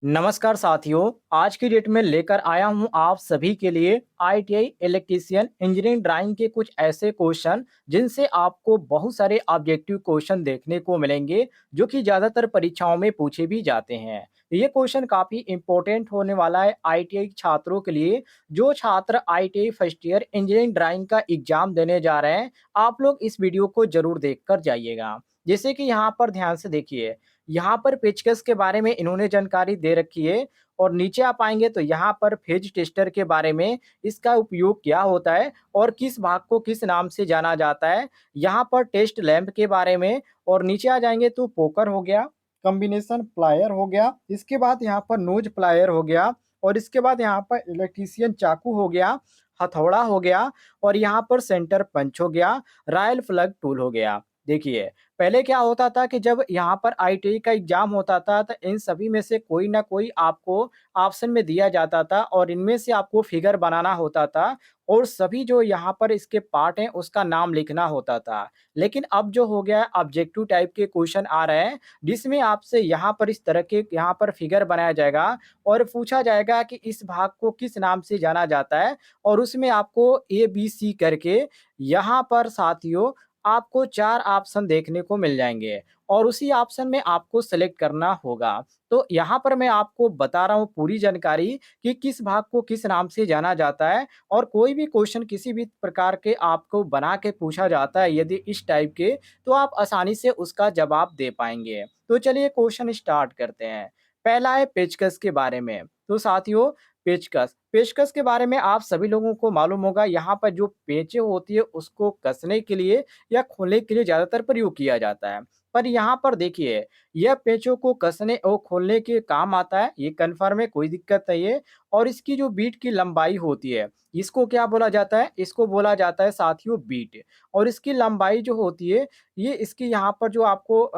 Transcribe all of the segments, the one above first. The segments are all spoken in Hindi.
नमस्कार साथियों, आज की डेट में लेकर आया हूं आप सभी के लिए आईटीआई इलेक्ट्रीशियन इंजीनियरिंग ड्राइंग के कुछ ऐसे क्वेश्चन जिनसे आपको बहुत सारे ऑब्जेक्टिव क्वेश्चन देखने को मिलेंगे जो कि ज़्यादातर परीक्षाओं में पूछे भी जाते हैं। ये क्वेश्चन काफ़ी इंपॉर्टेंट होने वाला है आईटीआई छात्रों के लिए। जो छात्र ITI first year engineering drawing का एग्जाम देने जा रहे हैं, आप लोग इस वीडियो को जरूर देख कर जाइएगा। जैसे कि यहाँ पर ध्यान से देखिए, यहाँ पर पेचकस के बारे में इन्होंने जानकारी दे रखी है और नीचे आप आएँगे तो यहाँ पर फेज टेस्टर के बारे में, इसका उपयोग क्या होता है और किस भाग को किस नाम से जाना जाता है। यहाँ पर टेस्ट लैंप के बारे में और नीचे आ जाएँगे तो पोकर हो गया, कॉम्बिनेशन प्लायर हो गया, इसके बाद यहाँ पर नोज प्लायर हो गया और इसके बाद यहाँ पर इलेक्ट्रीशियन चाकू हो गया, हथौड़ा हो गया और यहाँ पर सेंटर पंच हो गया, रॉयल प्लग टूल हो गया। देखिए, पहले क्या होता था कि जब यहाँ पर आईटीआई का एग्जाम होता था तो इन सभी में से कोई ना कोई आपको ऑप्शन में दिया जाता था और इनमें से आपको फिगर बनाना होता था और सभी जो यहाँ पर इसके पार्ट हैं उसका नाम लिखना होता था। लेकिन अब जो हो गया है, ऑब्जेक्टिव टाइप के क्वेश्चन आ रहे हैं जिसमें आपसे यहाँ पर इस तरह के यहाँ पर फिगर बनाया जाएगा और पूछा जाएगा कि इस भाग को किस नाम से जाना जाता है और उसमें आपको ए बी सी करके यहाँ पर साथियों आपको 4 ऑप्शन देखने को मिल जाएँगे और उसी ऑप्शन में आपको सेलेक्ट करना होगा। तो यहाँ पर मैं आपको बता रहा हूँ पूरी जानकारी कि किस भाग को किस नाम से जाना जाता है और कोई भी क्वेश्चन किसी भी प्रकार के आपको बना के पूछा जाता है यदि इस टाइप के, तो आप आसानी से उसका जवाब दे पाएँगे। तो चलिए क्वेश्चन स्टार्ट करते हैं। पहला है पेचकस के बारे में। तो साथियों, पेचकस, पेचकस के बारे में आप सभी लोगों को मालूम होगा, यहाँ पर जो पेंचे होती है उसको कसने के लिए या खोलने के लिए ज़्यादातर प्रयोग किया जाता है। पर यहाँ पर देखिए, यह पेंचों को कसने और खोलने के काम आता है, ये कन्फर्म है, कोई दिक्कत नहीं है। और इसकी जो बीट की लंबाई होती है, इसको क्या बोला जाता है? इसको बोला जाता है साथियों बीट। और इसकी लंबाई जो होती है, ये इसकी यहाँ पर जो आपको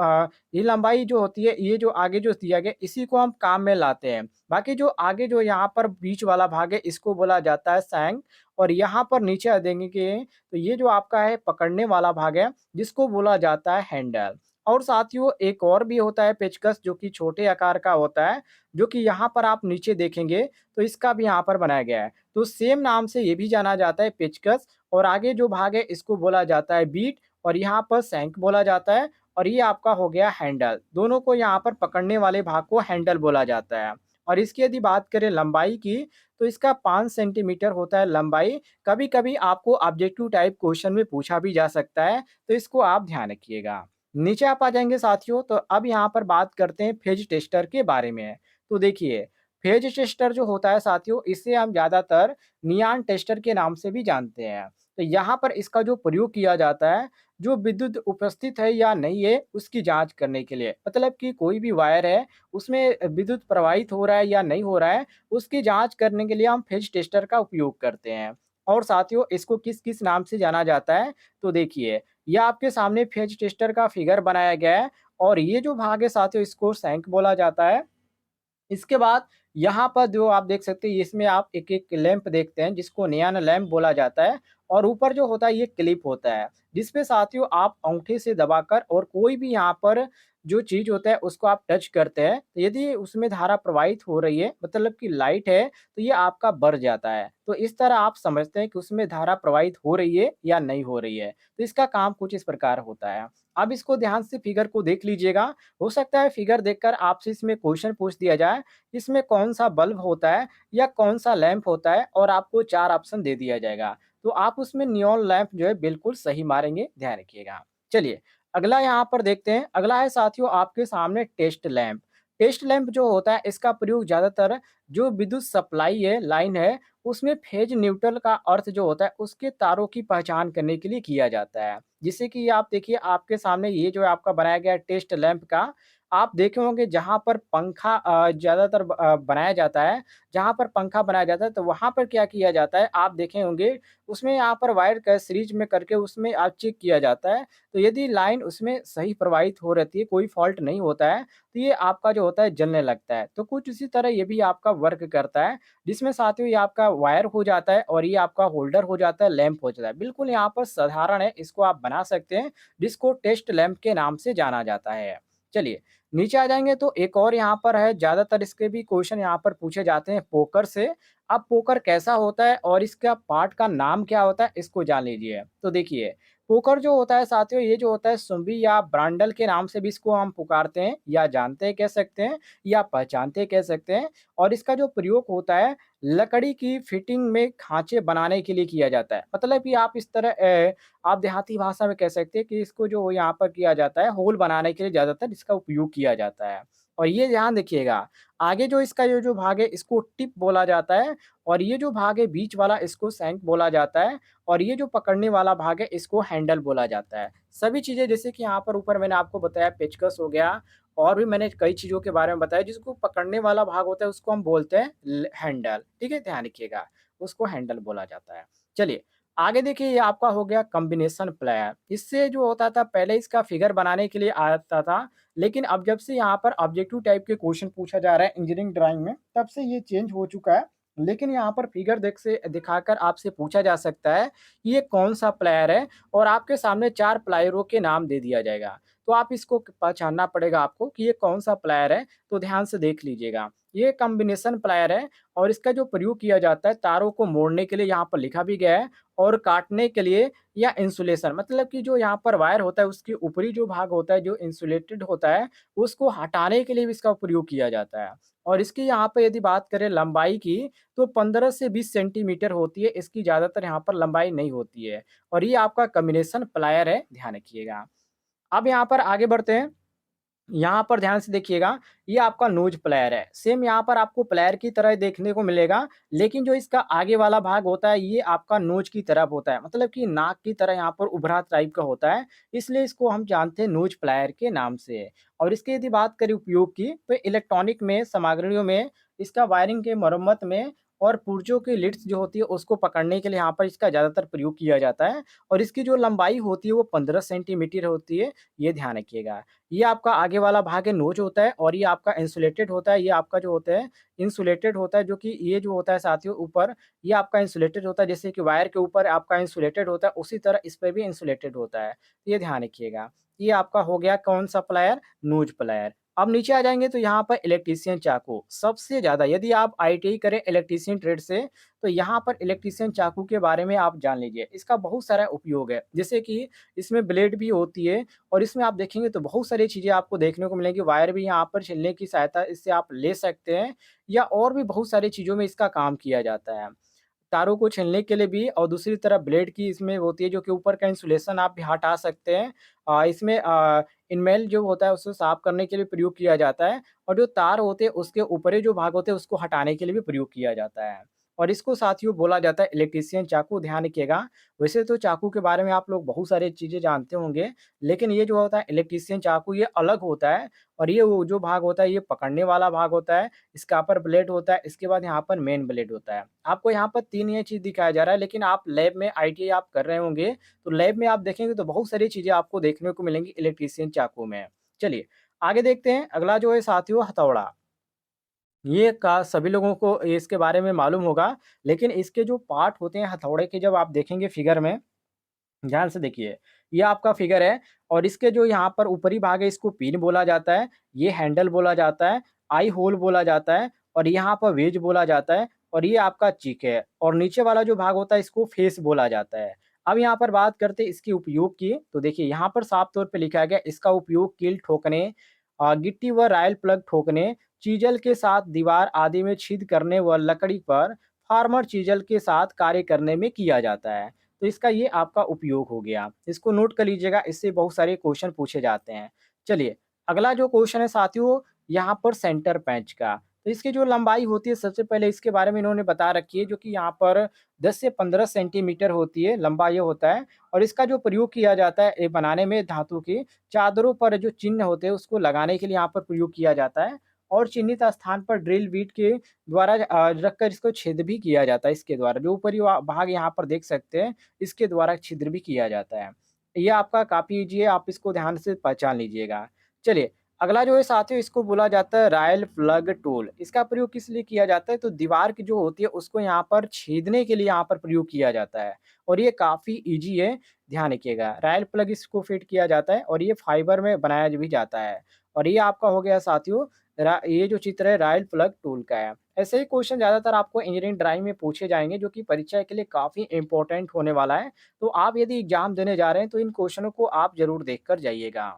ये लंबाई जो होती है, ये जो आगे जो दिया गया, इसी को हम काम में लाते हैं। बाकी जो आगे जो यहाँ पर बीच वाला भाग है, इसको बोला जाता है सैंक और यहाँ पर नीचे आ देंगे कि तो ये जो आपका है पकड़ने वाला भाग है, जिसको बोला जाता है हैंडल। और साथियों, एक और भी होता है पेचकस जो कि छोटे आकार का होता है, जो कि यहाँ पर आप नीचे देखेंगे तो इसका भी यहाँ पर बनाया गया है। तो सेम नाम से ये भी जाना जाता है पेचकस और आगे जो भाग है इसको बोला जाता है बीट और यहाँ पर सैंक बोला जाता है और ये आपका हो गया हैंडल। दोनों को यहाँ पर पकड़ने वाले भाग को हैंडल बोला जाता है। और इसकी यदि बात करें लंबाई की, तो इसका 5 सेंटीमीटर होता है लंबाई। कभी-कभी आपको ऑब्जेक्टिव टाइप क्वेश्चन में पूछा भी जा सकता है, तो इसको आप ध्यान रखिएगा। नीचे आप आ जाएँगे साथियों, तो अब यहाँ पर बात करते हैं फेज टेस्टर के बारे में। तो देखिए, फेज टेस्टर जो होता है साथियों, इसे हम ज़्यादातर नियॉन टेस्टर के नाम से भी जानते हैं। तो यहाँ पर इसका जो प्रयोग किया जाता है, जो विद्युत उपस्थित है या नहीं है, उसकी जाँच करने के लिए। मतलब कि कोई भी वायर है, उसमें विद्युत प्रवाहित हो रहा है या नहीं हो रहा है, उसकी जाँच करने के लिए हम फेज टेस्टर का उपयोग करते हैं। और साथियों, इसको किस-किस नाम से जाना जाता है, तो देखिए, यह आपके सामने फेज टेस्टर का फिगर बनाया गया है और ये जो भाग है साथियों, इसको सैंक बोला जाता है। इसके बाद यहाँ पर जो आप देख सकते हैं, इसमें आप एक-एक लैंप देखते हैं जिसको नियॉन लैंप बोला जाता है और ऊपर जो होता है ये क्लिप होता है, जिसपे साथियों आप अंगूठे से दबाकर और कोई भी यहाँ पर जो चीज़ होता है उसको आप टच करते हैं, तो यदि उसमें धारा प्रवाहित हो रही है मतलब कि लाइट है, तो ये आपका बढ़ जाता है। तो इस तरह आप समझते हैं कि उसमें धारा प्रवाहित हो रही है या नहीं हो रही है। तो इसका काम कुछ इस प्रकार होता है। अब इसको ध्यान से फिगर को देख लीजिएगा, हो सकता है फिगर देखकर आपसे इसमें क्वेश्चन पूछ दिया जाए, इसमें कौन-सा बल्ब होता है या कौन-सा लैंप होता है और आपको 4 ऑप्शन दे दिया जाएगा। तो आप उसमें नियॉन लैंप जो है बिल्कुल सही मारेंगे, ध्यान रखिएगा। चलिए, अगला यहाँ पर देखते हैं, अगला है साथियों आपके सामने टेस्ट लैंप। टेस्ट लैंप जो होता है इसका प्रयोग ज़्यादातर जो विद्युत सप्लाई है, लाइन है, उसमें फेज न्यूट्रल का अर्थ जो होता है उसके तारों की पहचान करने के लिए किया जाता है। जिससे कि आप देखिए, आपके सामने ये जो है आपका बनाया गया है टेस्ट लैंप का, आप देखे होंगे जहाँ पर पंखा ज़्यादातर बनाया जाता है, जहाँ पर पंखा बनाया जाता है तो वहाँ पर क्या किया जाता है, आप देखे होंगे उसमें यहाँ पर वायर का सीरीज में करके उसमें चेक किया जाता है। तो यदि लाइन उसमें सही प्रवाहित हो रहती है, कोई फ़ॉल्ट नहीं होता है, तो ये आपका जो होता है जलने लगता है। तो कुछ इसी तरह ये भी आपका वर्क करता है, जिसमें साथियों ये आपका वायर हो जाता है और ये आपका होल्डर हो जाता है, लैंप हो जाता है। बिल्कुल यहाँ पर साधारण है, इसको आप बना सकते हैं, जिसको टेस्ट लैंप के नाम से जाना जाता है। चलिए, नीचे आ जाएँगे तो एक और यहाँ पर है, ज़्यादातर इसके भी क्वेश्चन यहाँ पर पूछे जाते हैं पोकर से। अब पोकर कैसा होता है और इसका पार्ट का नाम क्या होता है, इसको जान लीजिए। तो देखिए, पोकर जो होता है साथियों, ये जो होता है सुम्बी या ब्रांडल के नाम से भी इसको हम पुकारते हैं या जानते कह सकते हैं या पहचानते कह सकते हैं। और इसका जो प्रयोग होता है, लकड़ी की फिटिंग में खाँचे बनाने के लिए किया जाता है। मतलब कि आप इस तरह आप देहाती भाषा में कह सकते हैं कि इसको जो यहाँ पर किया जाता है, होल बनाने के लिए ज़्यादातर इसका उपयोग किया जाता है। और ये ध्यान रखिएगा, आगे जो इसका ये जो भाग है इसको टिप बोला जाता है और ये जो भाग है बीच वाला इसको शैंक बोला जाता है और ये जो पकड़ने वाला भाग है इसको हैंडल बोला जाता है। सभी चीज़ें जैसे कि यहाँ पर ऊपर मैंने आपको बताया पेचकस हो गया और भी मैंने कई चीज़ों के बारे में बताया जिसको पकड़ने वाला भाग होता है उसको हम बोलते हैं हैंडल, ठीक है? ध्यान रखिएगा, उसको हैंडल बोला जाता है। चलिए, आगे देखिए ये आपका हो गया कॉम्बिनेशन प्लेयर। इससे जो होता था पहले इसका फिगर बनाने के लिए आता था, लेकिन अब जब से यहाँ पर ऑब्जेक्टिव टाइप के क्वेश्चन पूछा जा रहा है इंजीनियरिंग ड्राइंग में, तब से ये चेंज हो चुका है। लेकिन यहाँ पर फिगर दिखाकर आपसे पूछा जा सकता है, ये कौन-सा प्लेयर है और आपके सामने 4 प्लेयरों के नाम दे दिया जाएगा। तो आप इसको पहचानना पड़ेगा आपको कि ये कौन-सा प्लेयर है, तो ध्यान से देख लीजिएगा। ये कॉम्बिनेशन प्लेयर है और इसका जो प्रयोग किया जाता है तारों को मोड़ने के लिए यहाँ पर लिखा भी गया है और काटने के लिए या इंसुलेशन मतलब कि जो यहाँ पर वायर होता है उसके ऊपरी जो भाग होता है जो इंसुलेटेड होता है उसको हटाने के लिए भी इसका प्रयोग किया जाता है। और इसकी यहाँ पे यदि बात करें लंबाई की तो 15 से 20 सेंटीमीटर होती है, इसकी ज़्यादातर यहाँ पर लंबाई नहीं होती है और ये आपका कॉम्बिनेशन प्लायर है, ध्यान रखिएगा। अब यहाँ पर आगे बढ़ते हैं। यहाँ पर ध्यान से देखिएगा, ये आपका नोज़ प्लेयर है। सेम यहाँ पर आपको प्लेयर की तरह देखने को मिलेगा, लेकिन जो इसका आगे वाला भाग होता है, ये आपका नोज़ की तरफ होता है। मतलब कि नाक की तरह यहाँ पर उभरा टाइप का होता है, इसलिए इसको हम जानते हैं नोज़ प्लेयर के नाम से। और इसकी यदि बात करें उपयोग की, तो इलेक्ट्रॉनिक में, सामग्रियों में, इसका वायरिंग के मरम्मत में और पुर्जों की लिड्स जो होती है, उसको पकड़ने के लिए यहाँ पर इसका ज़्यादातर प्रयोग किया जाता है। और इसकी जो लंबाई होती है, वो 15 सेंटीमीटर होती है, ये ध्यान रखिएगा। ये आपका आगे वाला भाग है नोच होता है और ये आपका इंसुलेटेड होता है, ये आपका जो होता है इंसुलेटेड होता है जो कि ये जो होता है साथियों ऊपर ये आपका इंसुलेटेड होता है जैसे कि वायर के ऊपर आपका इंसुलेटेड होता है उसी तरह इस पे भी इंसुलेटेड होता है। ये ध्यान रखिएगा। ये आपका हो गया कौन-सा प्लायर? Knows plier. अब नीचे आ जाएँगे तो यहाँ पर इलेक्ट्रीशियन चाकू, सबसे ज़्यादा यदि आप आईटीआई करें इलेक्ट्रीशियन ट्रेड से तो यहाँ पर इलेक्ट्रीशियन चाकू के बारे में आप जान लीजिए। इसका बहुत सारा उपयोग है, जैसे कि इसमें ब्लेड भी होती है और इसमें आप देखेंगे तो बहुत सारी चीज़ें आपको देखने को मिलेंगी, वायर भी यहाँ पर छिलने की सहायता इससे आप ले सकते हैं या और भी बहुत सारी चीज़ों में इसका काम किया जाता है। तारों को छीलने के लिए भी और दूसरी तरफ ब्लेड की इसमें होती है जो कि ऊपर का इंसुलेशन आप भी हटा सकते हैं। इसमें इनमेल जो होता है उसको साफ करने के लिए प्रयोग किया जाता है और जो तार होते हैं उसके ऊपरी जो भाग होते हैं उसको हटाने के लिए भी प्रयोग किया जाता है। और इसको साथियों बोला जाता है इलेक्ट्रीशियन चाकू, ध्यान रखिएगा। वैसे तो चाकू के बारे में आप लोग बहुत सारी चीज़ें जानते होंगे, लेकिन ये जो होता है इलेक्ट्रीशियन चाकू ये अलग होता है और ये वो जो भाग होता है ये पकड़ने वाला भाग होता है, इसका अपर ब्लेड होता है, इसके बाद यहाँ पर मेन ब्लेड होता है। आपको यहाँ पर 3 ये चीज़ दिखाया जा रहा है लेकिन आप लैब में आईटीआई आप कर रहे होंगे, तो लैब में आप देखेंगे तो बहुत सारी चीज़ें आपको देखने को मिलेंगी इलेक्ट्रीशियन चाकू में। चलिए, आगे देखते हैं, अगला जो है साथियों हथौड़ा। ये का सभी लोगों को इसके बारे में मालूम होगा, लेकिन इसके जो पार्ट होते हैं हथौड़े के जब आप देखेंगे फिगर में, ध्यान से देखिए, ये आपका फिगर है और इसके जो यहाँ पर ऊपरी भाग है इसको पिन बोला जाता है, ये हैंडल बोला जाता है, आई होल बोला जाता है और यहाँ पर वेज बोला जाता है और ये आपका चिक है और नीचे वाला जो भाग होता है इसको फेस बोला जाता है। अब यहाँ पर बात करते हैं इसके उपयोग की, तो देखिए यहाँ पर साफ तौर पे लिखा गया इसका उपयोग कील ठोकने गिट्टी व रायल प्लग ठोकने, चीजल के साथ दीवार आदि में छेद करने व लकड़ी पर फार्मर चीजल के साथ कार्य करने में किया जाता है। तो इसका ये आपका उपयोग हो गया। इसको नोट कर लीजिएगा, इससे बहुत सारे क्वेश्चन पूछे जाते हैं। चलिए, अगला जो क्वेश्चन है साथियों, यहाँ पर सेंटर पैंच का। तो इसकी जो लंबाई होती है सबसे पहले इसके बारे में इन्होंने बता रखी है जो कि यहाँ पर 10 से 15 सेंटीमीटर होती है, लंबा ये होता है और इसका जो प्रयोग किया जाता है ये बनाने में धातु की चादरों पर जो चिन्ह होते हैं उसको लगाने के लिए यहाँ पर प्रयोग किया जाता है और चिन्हित स्थान पर ड्रिल बीट के द्वारा रखकर इसको छेद भी किया जाता है इसके द्वारा। जो ऊपरी भाग यहाँ पर देख सकते हैं, इसके द्वारा छिद्र भी किया जाता है। ये आपका काफ़ी ईज़ी है, आप इसको ध्यान से पहचान लीजिएगा। चलिए, अगला जो है साथियों इसको बोला जाता है रायल प्लग टूल। इसका प्रयोग किस लिए किया जाता है? तो दीवार की जो होती है उसको यहाँ पर छेदने के लिए यहाँ पर प्रयोग किया जाता है और ये काफ़ी ईज़ी है, ध्यान रखिएगा। रायल प्लग इसको फिट किया जाता है और ये फाइबर में बनाया भी जाता है और ये आपका हो गया साथियों ये जो चित्र है रॉयल प्लग टूल का है। ऐसे ही क्वेश्चन ज़्यादातर आपको इंजीनियरिंग ड्राइंग में पूछे जाएँगे जो कि परीक्षा के लिए काफ़ी इम्पोर्टेंट होने वाला है। तो आप यदि एग्ज़ाम देने जा रहे हैं तो इन क्वेश्चनों को आप ज़रूर देख कर जाइएगा।